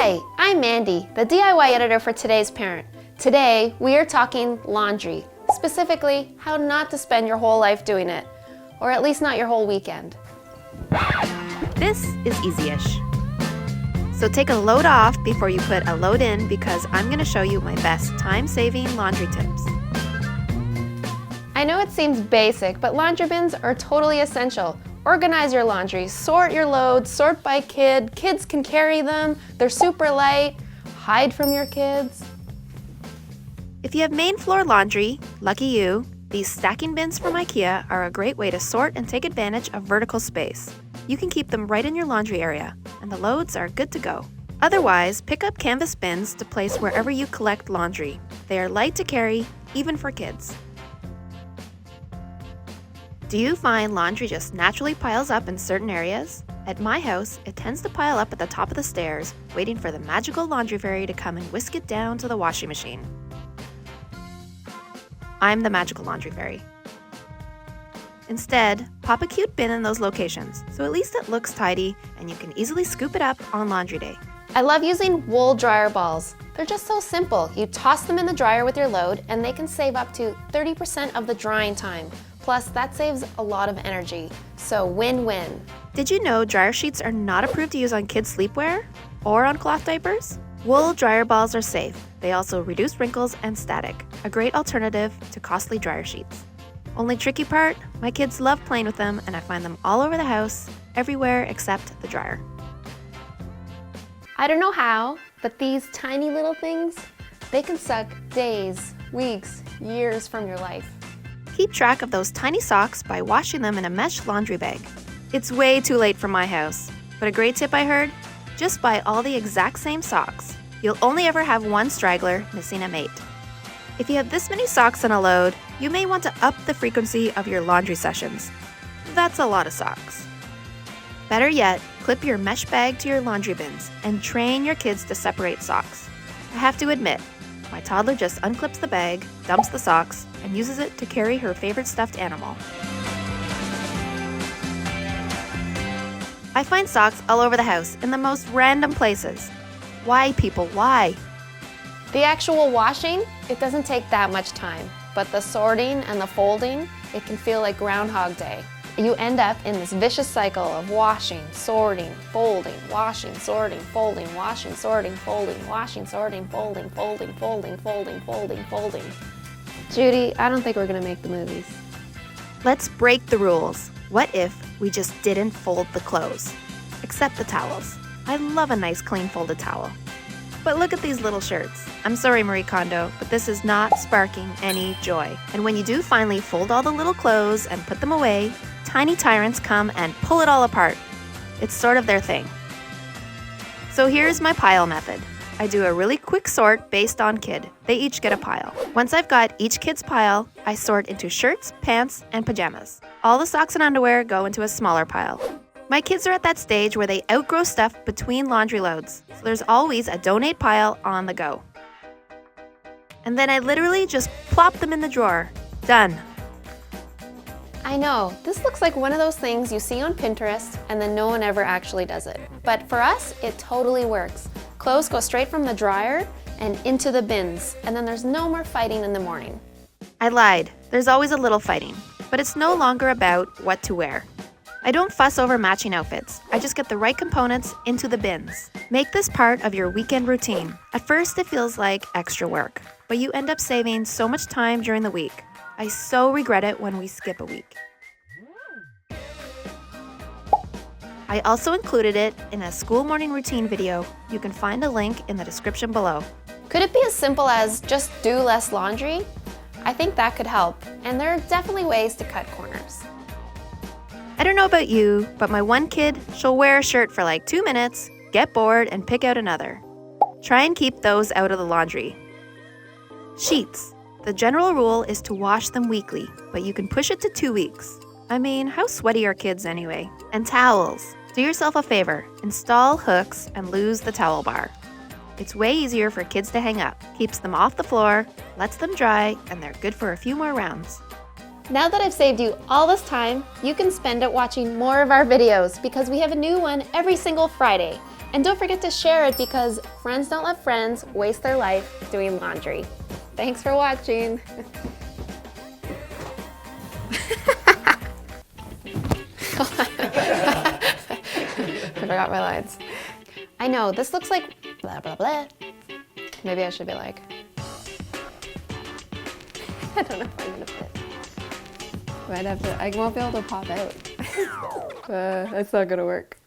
Hi, I'm Mandy, the DIY editor for Today's Parent. Today, we are talking laundry, specifically how not to spend your whole life doing it, or at least not your whole weekend. This is easy-ish. So take a load off before you put a load in because I'm going to show you my best time-saving laundry tips. I know it seems basic, but laundry bins are totally essential. Organize your laundry, sort your loads, sort by kid. Kids can carry them, they're super light. Hide from your kids. If you have main floor laundry, lucky you, these stacking bins from IKEA are a great way to sort and take advantage of vertical space. You can keep them right in your laundry area, and the loads are good to go. Otherwise, pick up canvas bins to place wherever you collect laundry. They are light to carry, even for kids. Do you find laundry just naturally piles up in certain areas? At my house, it tends to pile up at the top of the stairs, waiting for the magical laundry fairy to come and whisk it down to the washing machine. I'm the magical laundry fairy. Instead, pop a cute bin in those locations, so at least it looks tidy and you can easily scoop it up on laundry day. I love using wool dryer balls. They're just so simple. You toss them in the dryer with your load and they can save up to 30% of the drying time. Plus, that saves a lot of energy. So win-win. Did you know dryer sheets are not approved to use on kids' sleepwear or on cloth diapers? Wool dryer balls are safe. They also reduce wrinkles and static, a great alternative to costly dryer sheets. Only tricky part, my kids love playing with them and I find them all over the house, everywhere except the dryer. I don't know how, but these tiny little things, they can suck days, weeks, years from your life. Keep track of those tiny socks by washing them in a mesh laundry bag. It's way too late for my house, but a great tip I heard, just buy all the exact same socks. You'll only ever have one straggler missing a mate. If you have this many socks on a load, you may want to up the frequency of your laundry sessions. That's a lot of socks. Better yet, clip your mesh bag to your laundry bins and train your kids to separate socks. I have to admit, my toddler just unclips the bag, dumps the socks, and uses it to carry her favorite stuffed animal. I find socks all over the house in the most random places. Why, people, why? The actual washing, it doesn't take that much time, but the sorting and the folding, it can feel like Groundhog Day. You end up in this vicious cycle of washing, sorting, folding, washing, sorting, folding, washing, sorting, folding, washing, sorting, folding, folding, folding, folding, folding, folding. Judy, I don't think we're gonna make the movies. Let's break the rules. What if we just didn't fold the clothes? Except the towels. I love a nice clean folded towel. But look at these little shirts. I'm sorry, Marie Kondo, but this is not sparking any joy. And when you do finally fold all the little clothes and put them away, tiny tyrants come and pull it all apart. It's sort of their thing. So here's my pile method. I do a really quick sort based on kid. They each get a pile. Once I've got each kid's pile, I sort into shirts, pants, and pajamas. All the socks and underwear go into a smaller pile. My kids are at that stage where they outgrow stuff between laundry loads, so there's always a donate pile on the go. And then I literally just plop them in the drawer. Done. I know, this looks like one of those things you see on Pinterest and then no one ever actually does it. But for us, it totally works. Clothes go straight from the dryer and into the bins, and then there's no more fighting in the morning. I lied. There's always a little fighting, but it's no longer about what to wear. I don't fuss over matching outfits. I just get the right components into the bins. Make this part of your weekend routine. At first, it feels like extra work, but you end up saving so much time during the week. I so regret it when we skip a week. I also included it in a school morning routine video. You can find a link in the description below. Could it be as simple as just do less laundry? I think that could help, and there are definitely ways to cut corners. I don't know about you, but my one kid, she'll wear a shirt for like 2 minutes, get bored, and pick out another. Try and keep those out of the laundry. Sheets. The general rule is to wash them weekly, but you can push it to 2 weeks. I mean, how sweaty are kids anyway? And towels. Do yourself a favor, install hooks and lose the towel bar. It's way easier for kids to hang up, keeps them off the floor, lets them dry, and they're good for a few more rounds. Now that I've saved you all this time, you can spend it watching more of our videos because we have a new one every single Friday. And don't forget to share it because friends don't let friends waste their life doing laundry. Thanks for watching. I forgot my lines. I know, this looks like blah, blah, blah. Maybe I should be like, I don't know if I'm gonna fit. Might have to, I won't be able to pop out. That's not gonna work.